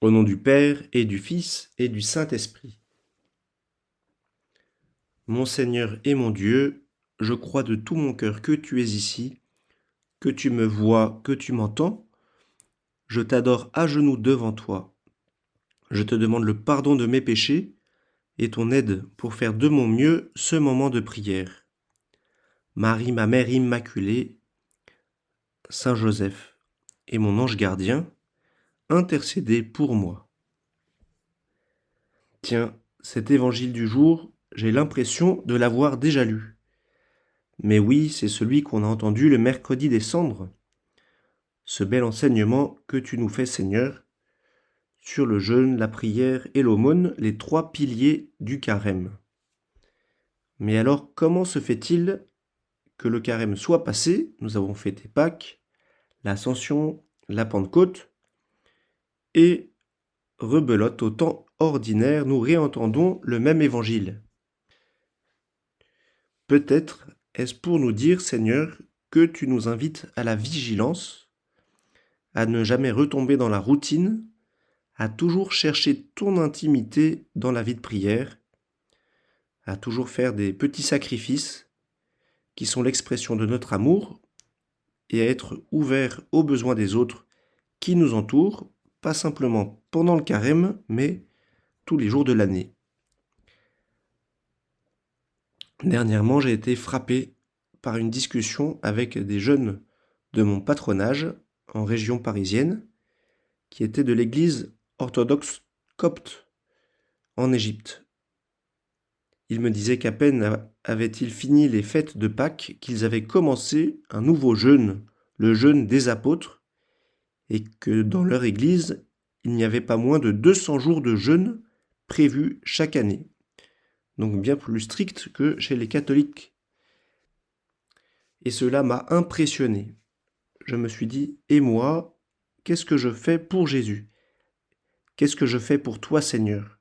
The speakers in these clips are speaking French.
Au nom du Père et du Fils et du Saint-Esprit. Mon Seigneur et mon Dieu, je crois de tout mon cœur que tu es ici, que tu me vois, que tu m'entends. Je t'adore à genoux devant toi. Je te demande le pardon de mes péchés et ton aide pour faire de mon mieux ce moment de prière. Marie, ma mère immaculée, Saint Joseph et mon ange gardien, intercédez pour moi. Tiens, cet évangile du jour, j'ai l'impression de l'avoir déjà lu. Mais oui, c'est celui qu'on a entendu le mercredi des cendres. Ce bel enseignement que tu nous fais, Seigneur, sur le jeûne, la prière et l'aumône, les trois piliers du carême. Mais alors, comment se fait-il que le carême soit passé? Nous avons fêté Pâques, l'Ascension, la Pentecôte, et rebelote au temps ordinaire, nous réentendons le même évangile. Peut-être est-ce pour nous dire, Seigneur, que tu nous invites à la vigilance, à ne jamais retomber dans la routine, à toujours chercher ton intimité dans la vie de prière, à toujours faire des petits sacrifices qui sont l'expression de notre amour et à être ouvert aux besoins des autres qui nous entourent, pas simplement pendant le carême, mais tous les jours de l'année. Dernièrement, j'ai été frappé par une discussion avec des jeunes de mon patronage en région parisienne qui étaient de l'église orthodoxe copte en Égypte. Ils me disaient qu'à peine avaient-ils fini les fêtes de Pâques qu'ils avaient commencé un nouveau jeûne, le jeûne des apôtres, et que dans leur église, il n'y avait pas moins de 200 jours de jeûne prévus chaque année. Donc bien plus strict que chez les catholiques. Et cela m'a impressionné. Je me suis dit, et moi, qu'est-ce que je fais pour Jésus? Qu'est-ce que je fais pour toi, Seigneur?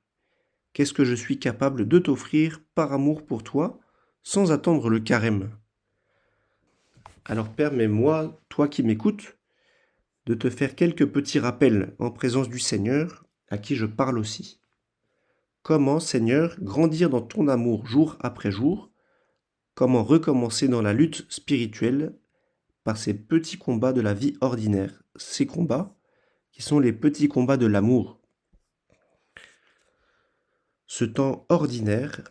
Qu'est-ce que je suis capable de t'offrir par amour pour toi, sans attendre le carême? Alors permets-moi, toi qui m'écoutes, de te faire quelques petits rappels en présence du Seigneur, à qui je parle aussi. Comment, Seigneur, grandir dans ton amour jour après jour? Comment recommencer dans la lutte spirituelle par ces petits combats de la vie ordinaire? Ces combats qui sont les petits combats de l'amour. Ce temps ordinaire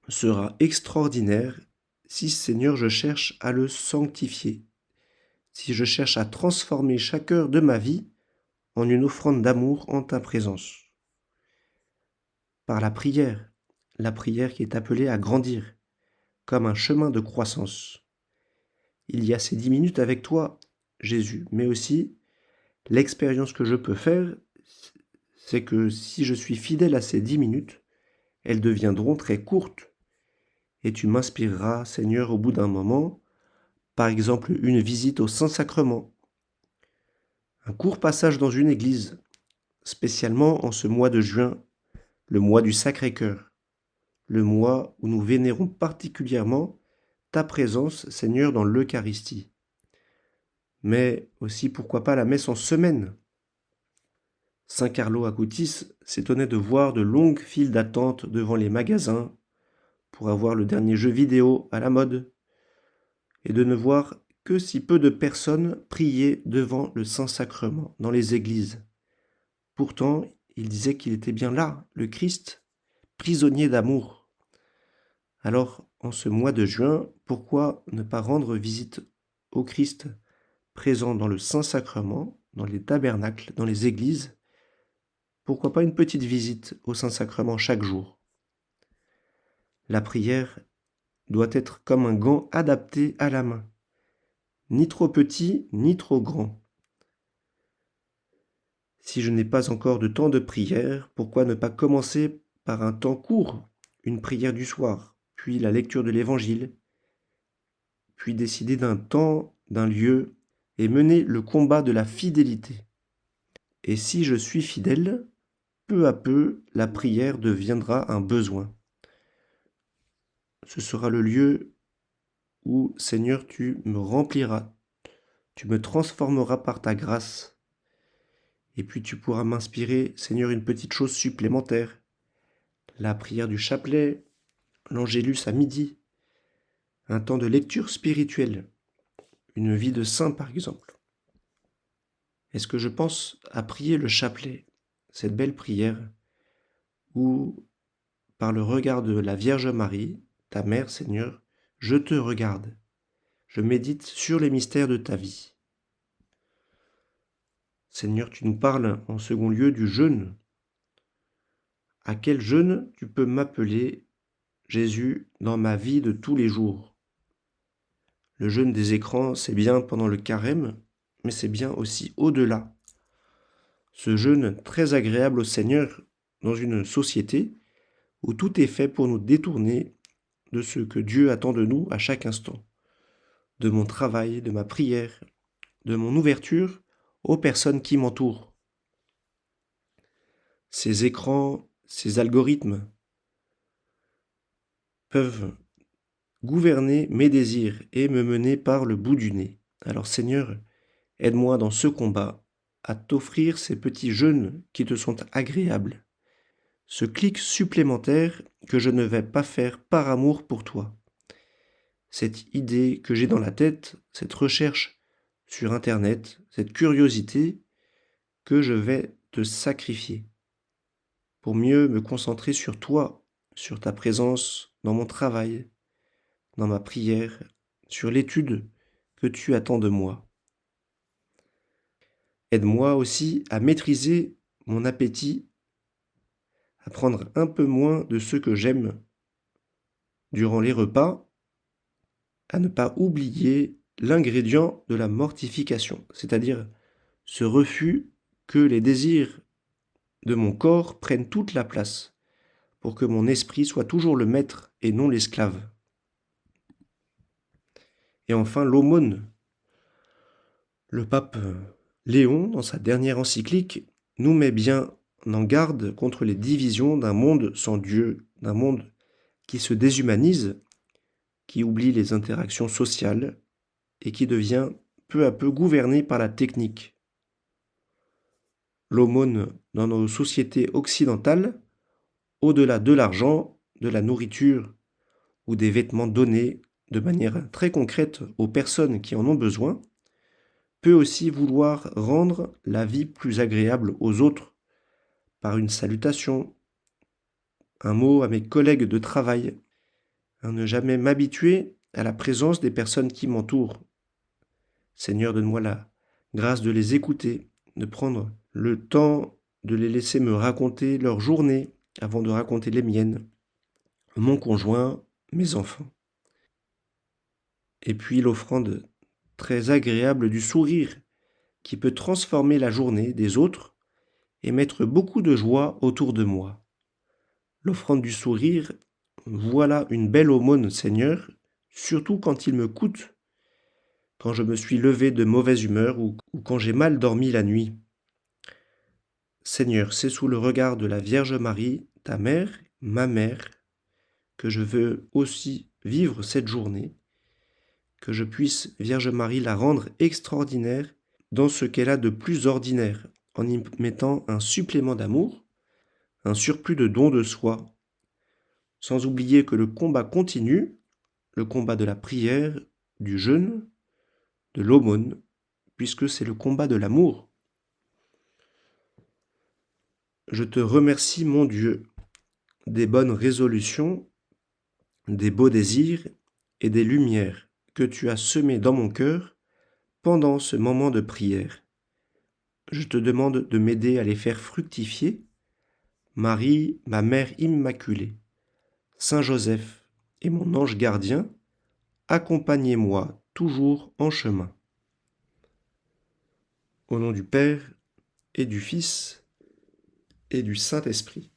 sera extraordinaire si, Seigneur, je cherche à le sanctifier, si je cherche à transformer chaque heure de ma vie en une offrande d'amour en ta présence. Par la prière qui est appelée à grandir, comme un chemin de croissance. Il y a ces 10 minutes avec toi, Jésus, mais aussi l'expérience que je peux faire, c'est que si je suis fidèle à ces 10 minutes, elles deviendront très courtes. Et tu m'inspireras, Seigneur, au bout d'un moment, par exemple une visite au Saint-Sacrement, un court passage dans une église, spécialement en ce mois de juin, le mois du Sacré-Cœur, le mois où nous vénérons particulièrement ta présence, Seigneur, dans l'Eucharistie. Mais aussi, pourquoi pas, la messe en semaine. Saint Carlo Acutis s'étonnait de voir de longues files d'attente devant les magasins pour avoir le dernier jeu vidéo à la mode, et de ne voir que si peu de personnes priaient devant le Saint-Sacrement dans les églises. Pourtant, il disait qu'il était bien là, le Christ, prisonnier d'amour. Alors, en ce mois de juin, pourquoi ne pas rendre visite au Christ présent dans le Saint-Sacrement, dans les tabernacles, dans les églises? Pourquoi pas une petite visite au Saint-Sacrement chaque jour? La prière doit être comme un gant adapté à la main, ni trop petit, ni trop grand. Si je n'ai pas encore de temps de prière, pourquoi ne pas commencer par un temps court, une prière du soir, puis la lecture de l'Évangile, puis décider d'un temps, d'un lieu, et mener le combat de la fidélité. Et si je suis fidèle, peu à peu, la prière deviendra un besoin. Ce sera le lieu où, Seigneur, tu me rempliras, tu me transformeras par ta grâce. Et puis tu pourras m'inspirer, Seigneur, une petite chose supplémentaire. La prière du chapelet, l'angélus à midi, un temps de lecture spirituelle, une vie de saint par exemple. Est-ce que je pense à prier le chapelet, cette belle prière, où, par le regard de la Vierge Marie, ta mère, Seigneur, je te regarde, je médite sur les mystères de ta vie. Seigneur, tu nous parles en second lieu du jeûne. À quel jeûne tu peux m'appeler, Jésus, dans ma vie de tous les jours? Le jeûne des écrans, c'est bien pendant le carême, mais c'est bien aussi au-delà. Ce jeûne très agréable au Seigneur dans une société où tout est fait pour nous détourner de ce que Dieu attend de nous à chaque instant, de mon travail, de ma prière, de mon ouverture aux personnes qui m'entourent. Ces écrans, ces algorithmes peuvent gouverner mes désirs et me mener par le bout du nez. Alors Seigneur, aide-moi dans ce combat à t'offrir ces petits jeûnes qui te sont agréables, ce clic supplémentaire que je ne vais pas faire par amour pour toi. Cette idée que j'ai dans la tête, cette recherche sur Internet, cette curiosité que je vais te sacrifier pour mieux me concentrer sur toi, sur ta présence dans mon travail, dans ma prière, sur l'étude que tu attends de moi. Aide-moi aussi à maîtriser mon appétit, à prendre un peu moins de ce que j'aime durant les repas, à ne pas oublier l'ingrédient de la mortification, c'est-à-dire ce refus que les désirs de mon corps prennent toute la place, pour que mon esprit soit toujours le maître et non l'esclave. Et enfin, l'aumône. Le pape Léon, dans sa dernière encyclique, nous met bien en garde contre les divisions d'un monde sans Dieu, d'un monde qui se déshumanise, qui oublie les interactions sociales et qui devient peu à peu gouverné par la technique. L'aumône dans nos sociétés occidentales, au-delà de l'argent, de la nourriture ou des vêtements donnés de manière très concrète aux personnes qui en ont besoin, peut aussi vouloir rendre la vie plus agréable aux autres par une salutation, un mot à mes collègues de travail, à ne jamais m'habituer à la présence des personnes qui m'entourent. Seigneur, donne-moi la grâce de les écouter, de prendre le temps de les laisser me raconter leur journée avant de raconter les miennes, mon conjoint, mes enfants. Et puis l'offrande très agréable du sourire qui peut transformer la journée des autres et mettre beaucoup de joie autour de moi. L'offrande du sourire, voilà une belle aumône, Seigneur, surtout quand il me coûte, quand je me suis levé de mauvaise humeur ou quand j'ai mal dormi la nuit. Seigneur, c'est sous le regard de la Vierge Marie, ta mère, ma mère, que je veux aussi vivre cette journée, que je puisse, Vierge Marie, la rendre extraordinaire dans ce qu'elle a de plus ordinaire, en y mettant un supplément d'amour, un surplus de don de soi, sans oublier que le combat continue, le combat de la prière, du jeûne, de l'aumône, puisque c'est le combat de l'amour. Je te remercie, mon Dieu, des bonnes résolutions, des beaux désirs et des lumières que tu as semées dans mon cœur pendant ce moment de prière. Je te demande de m'aider à les faire fructifier. Marie, ma mère immaculée, Saint Joseph et mon ange gardien, accompagnez-moi toujours en chemin. Au nom du Père et du Fils et du Saint-Esprit.